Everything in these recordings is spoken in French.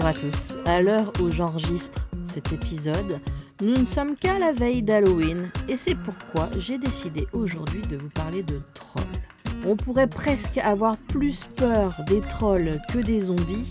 Bonjour à tous. À l'heure où j'enregistre cet épisode, nous ne sommes qu'à la veille d'Halloween et c'est pourquoi j'ai décidé aujourd'hui de vous parler de trolls. On pourrait presque avoir plus peur des trolls que des zombies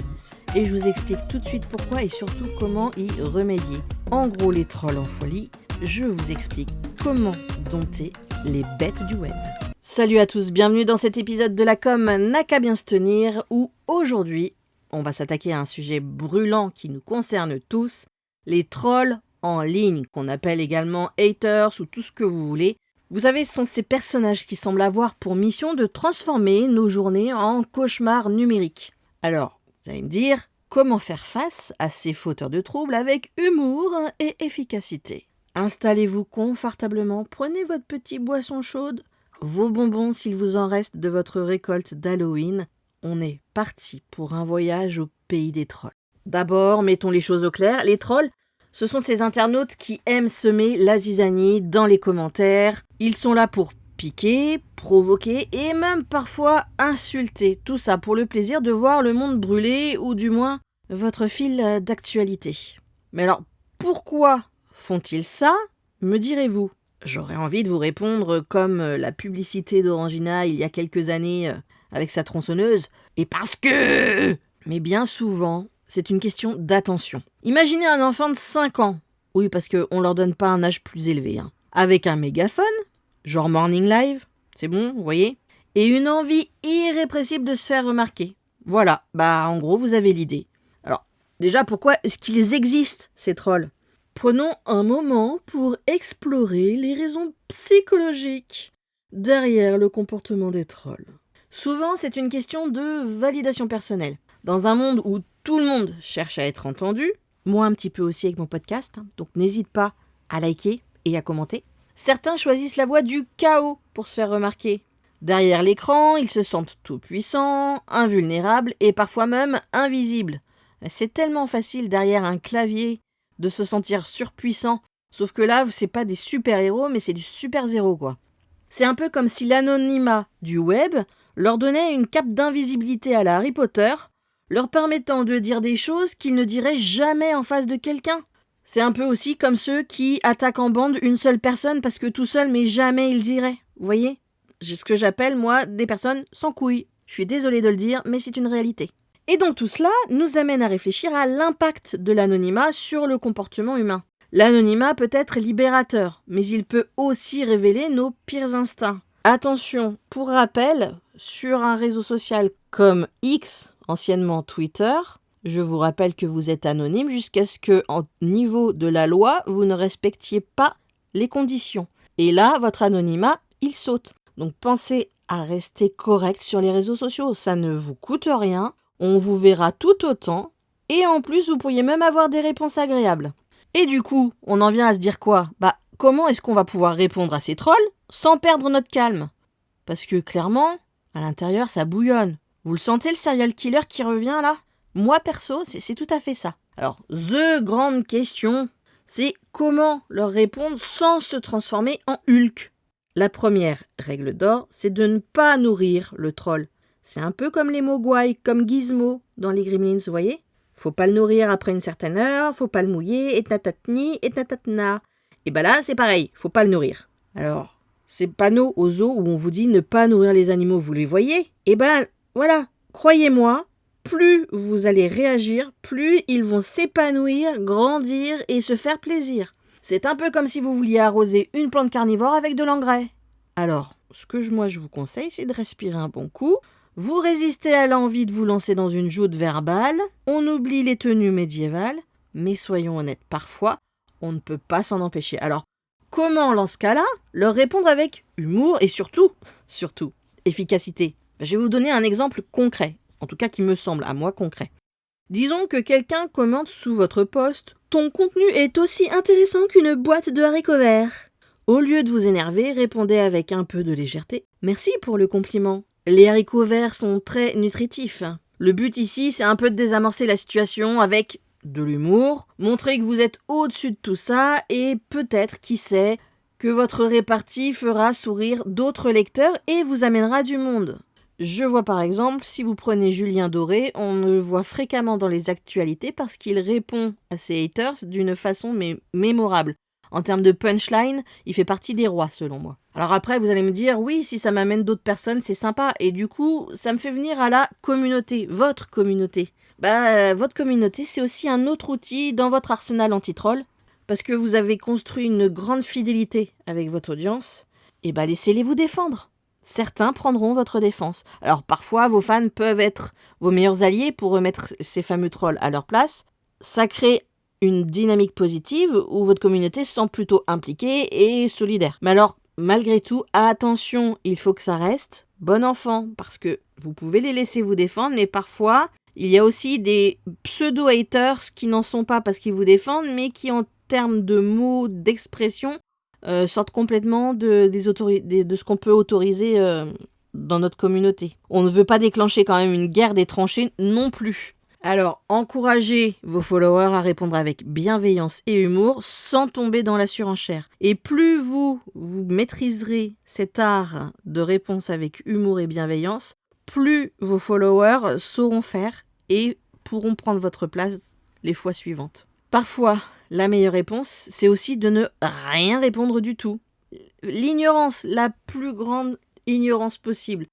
et je vous explique tout de suite pourquoi et surtout comment y remédier. En gros, les trolls en folie, je vous explique comment dompter les bêtes du web. Salut à tous, bienvenue dans cet épisode de la com n'a qu'à bien se tenir où aujourd'hui, on va s'attaquer à un sujet brûlant qui nous concerne tous, les trolls en ligne, qu'on appelle également haters ou tout ce que vous voulez. Vous savez, ce sont ces personnages qui semblent avoir pour mission de transformer nos journées en cauchemars numériques. Alors, vous allez me dire, comment faire face à ces fauteurs de troubles avec humour et efficacité ? Installez-vous confortablement, prenez votre petite boisson chaude, vos bonbons s'il vous en reste de votre récolte d'Halloween. On est parti pour un voyage au pays des trolls. D'abord, mettons les choses au clair, les trolls, ce sont ces internautes qui aiment semer la zizanie dans les commentaires. Ils sont là pour piquer, provoquer et même parfois insulter. Tout ça pour le plaisir de voir le monde brûler ou du moins votre fil d'actualité. Mais alors, pourquoi font-ils ça, me direz-vous ? J'aurais envie de vous répondre comme la publicité d'Orangina il y a quelques années avec sa tronçonneuse. Et parce que... Mais bien souvent, c'est une question d'attention. Imaginez un enfant de 5 ans. Oui, parce qu'on leur donne pas un âge plus élevé. Avec un mégaphone, genre Morning Live, c'est bon, vous voyez ? Et une envie irrépressible de se faire remarquer. Voilà, en gros, vous avez l'idée. Alors, déjà, pourquoi est-ce qu'ils existent, ces trolls ? Prenons un moment pour explorer les raisons psychologiques derrière le comportement des trolls. Souvent, c'est une question de validation personnelle. Dans un monde où tout le monde cherche à être entendu, moi un petit peu aussi avec mon podcast, donc n'hésite pas à liker et à commenter, certains choisissent la voie du chaos pour se faire remarquer. Derrière l'écran, ils se sentent tout puissants, invulnérables et parfois même invisibles. C'est tellement facile derrière un clavier de se sentir surpuissant, sauf que là, c'est pas des super-héros, mais c'est du super-zéro, quoi. C'est un peu comme si l'anonymat du web leur donnait une cape d'invisibilité à la Harry Potter, leur permettant de dire des choses qu'ils ne diraient jamais en face de quelqu'un. C'est un peu aussi comme ceux qui attaquent en bande une seule personne parce que tout seul, mais jamais ils diraient. Vous voyez ? J'ai ce que j'appelle, moi, des personnes sans couilles. Je suis désolée de le dire, mais c'est une réalité. Et donc tout cela nous amène à réfléchir à l'impact de l'anonymat sur le comportement humain. L'anonymat peut être libérateur, mais il peut aussi révéler nos pires instincts. Attention, pour rappel, sur un réseau social comme X, anciennement Twitter, je vous rappelle que vous êtes anonyme jusqu'à ce que, au niveau de la loi, vous ne respectiez pas les conditions. Et là, votre anonymat, il saute. Donc pensez à rester correct sur les réseaux sociaux, ça ne vous coûte rien. On vous verra tout autant, et en plus, vous pourriez même avoir des réponses agréables. Et du coup, on en vient à se dire quoi ? Comment est-ce qu'on va pouvoir répondre à ces trolls sans perdre notre calme ? Parce que clairement, à l'intérieur, ça bouillonne. Vous le sentez, le serial killer qui revient là ? Moi, perso, c'est tout à fait ça. Alors, the grande question, c'est comment leur répondre sans se transformer en Hulk ? La première règle d'or, c'est de ne pas nourrir le troll. C'est un peu comme les mogwai, comme Gizmo dans les Gremlins, vous voyez ? Faut pas le nourrir après une certaine heure, faut pas le mouiller, et tatatni, et tatatna. Et là, c'est pareil, faut pas le nourrir. Alors, ces panneaux aux zoos où on vous dit ne pas nourrir les animaux, vous les voyez ? Voilà, croyez-moi, plus vous allez réagir, plus ils vont s'épanouir, grandir et se faire plaisir. C'est un peu comme si vous vouliez arroser une plante carnivore avec de l'engrais. Alors, ce que moi je vous conseille, c'est de respirer un bon coup. Vous résistez à l'envie de vous lancer dans une joute verbale, on oublie les tenues médiévales, mais soyons honnêtes, parfois, on ne peut pas s'en empêcher. Alors, comment, dans ce cas-là, leur répondre avec humour et surtout, efficacité ? Je vais vous donner un exemple concret, en tout cas qui me semble à moi concret. Disons que quelqu'un commente sous votre post « Ton contenu est aussi intéressant qu'une boîte de haricots verts ». Au lieu de vous énerver, répondez avec un peu de légèreté « Merci pour le compliment ». Les haricots verts sont très nutritifs. Le but ici, c'est un peu de désamorcer la situation avec de l'humour, montrer que vous êtes au-dessus de tout ça et peut-être, qui sait, que votre répartie fera sourire d'autres lecteurs et vous amènera du monde. Je vois par exemple, si vous prenez Julien Doré, on le voit fréquemment dans les actualités parce qu'il répond à ses haters d'une façon mémorable. En termes de punchline, il fait partie des rois selon moi. Alors après, vous allez me dire, oui, si ça m'amène d'autres personnes, c'est sympa. Et du coup, ça me fait venir à la communauté, votre communauté. Votre communauté, c'est aussi un autre outil dans votre arsenal anti-troll. Parce que vous avez construit une grande fidélité avec votre audience. Et laissez-les vous défendre. Certains prendront votre défense. Alors parfois, vos fans peuvent être vos meilleurs alliés pour remettre ces fameux trolls à leur place. Ça crée une dynamique positive où votre communauté se sent plutôt impliquée et solidaire. Mais alors, malgré tout, attention, il faut que ça reste bon enfant, parce que vous pouvez les laisser vous défendre, mais parfois, il y a aussi des pseudo-haters qui n'en sont pas parce qu'ils vous défendent, mais qui, en termes de mots, d'expression, sortent complètement de ce qu'on peut autoriser dans notre communauté. On ne veut pas déclencher quand même une guerre des tranchées non plus. Alors, encouragez vos followers à répondre avec bienveillance et humour sans tomber dans la surenchère. Et plus vous maîtriserez cet art de réponse avec humour et bienveillance, plus vos followers sauront faire et pourront prendre votre place les fois suivantes. Parfois, la meilleure réponse, c'est aussi de ne rien répondre du tout. L'ignorance, la plus grande ignorance possible.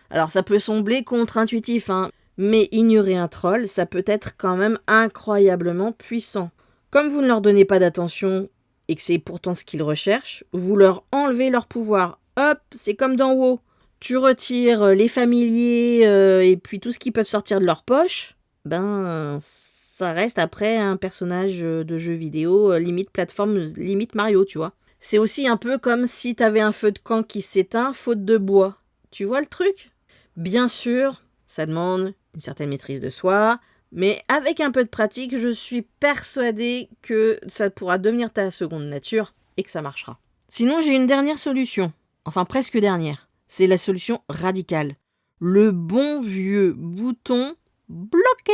Alors, ça peut sembler contre-intuitif, mais ignorer un troll, ça peut être quand même incroyablement puissant. Comme vous ne leur donnez pas d'attention et que c'est pourtant ce qu'ils recherchent, vous leur enlevez leur pouvoir. Hop, c'est comme dans WoW. Tu retires les familiers et puis tout ce qui peuvent sortir de leur poche, ça reste après un personnage de jeu vidéo, limite plateforme, limite Mario, tu vois. C'est aussi un peu comme si t'avais un feu de camp qui s'éteint faute de bois. Tu vois le truc ? Bien sûr, ça demande une certaine maîtrise de soi, mais avec un peu de pratique, je suis persuadée que ça pourra devenir ta seconde nature et que ça marchera. Sinon, j'ai une dernière solution, enfin presque dernière. C'est la solution radicale. Le bon vieux bouton bloqué.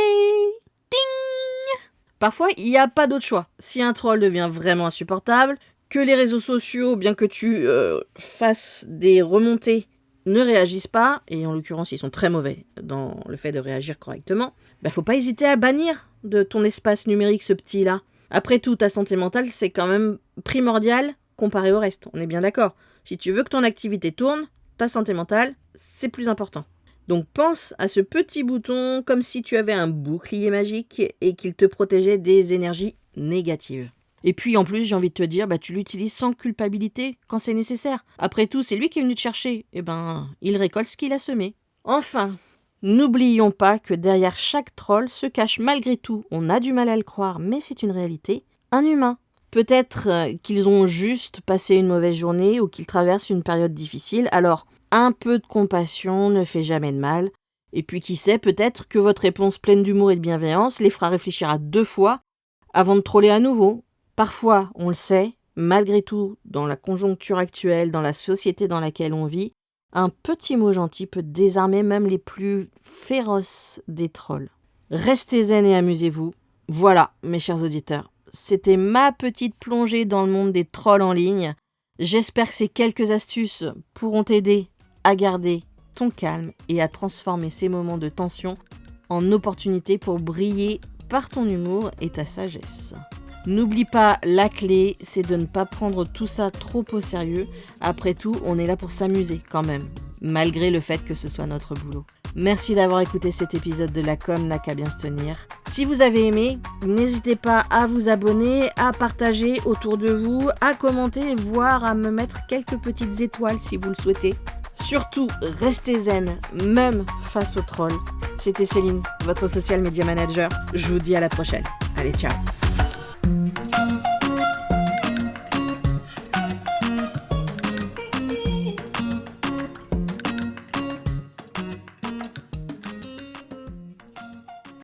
Ding ! Parfois, il n'y a pas d'autre choix. Si un troll devient vraiment insupportable, que les réseaux sociaux, bien que tu fasses des remontées, ne réagissent pas, et en l'occurrence ils sont très mauvais dans le fait de réagir correctement, faut pas hésiter à bannir de ton espace numérique ce petit-là. Après tout, ta santé mentale, c'est quand même primordial comparé au reste, on est bien d'accord. Si tu veux que ton activité tourne, ta santé mentale, c'est plus important. Donc pense à ce petit bouton comme si tu avais un bouclier magique et qu'il te protégeait des énergies négatives. Et puis en plus, j'ai envie de te dire, tu l'utilises sans culpabilité quand c'est nécessaire. Après tout, c'est lui qui est venu te chercher. Il récolte ce qu'il a semé. Enfin, n'oublions pas que derrière chaque troll se cache malgré tout, on a du mal à le croire, mais c'est une réalité, un humain. Peut-être qu'ils ont juste passé une mauvaise journée ou qu'ils traversent une période difficile, alors un peu de compassion ne fait jamais de mal. Et puis qui sait, peut-être que votre réponse pleine d'humour et de bienveillance les fera réfléchir à 2 fois avant de troller à nouveau. Parfois, on le sait, malgré tout, dans la conjoncture actuelle, dans la société dans laquelle on vit, un petit mot gentil peut désarmer même les plus féroces des trolls. Restez zen et amusez-vous. Voilà, mes chers auditeurs, c'était ma petite plongée dans le monde des trolls en ligne. J'espère que ces quelques astuces pourront t'aider à garder ton calme et à transformer ces moments de tension en opportunités pour briller par ton humour et ta sagesse. N'oublie pas, la clé, c'est de ne pas prendre tout ça trop au sérieux. Après tout, on est là pour s'amuser quand même, malgré le fait que ce soit notre boulot. Merci d'avoir écouté cet épisode de La Com n'a qu'à bien se tenir. Si vous avez aimé, n'hésitez pas à vous abonner, à partager autour de vous, à commenter, voire à me mettre quelques petites étoiles si vous le souhaitez. Surtout, restez zen, même face aux trolls. C'était Céline, votre social media manager. Je vous dis à la prochaine. Allez, ciao.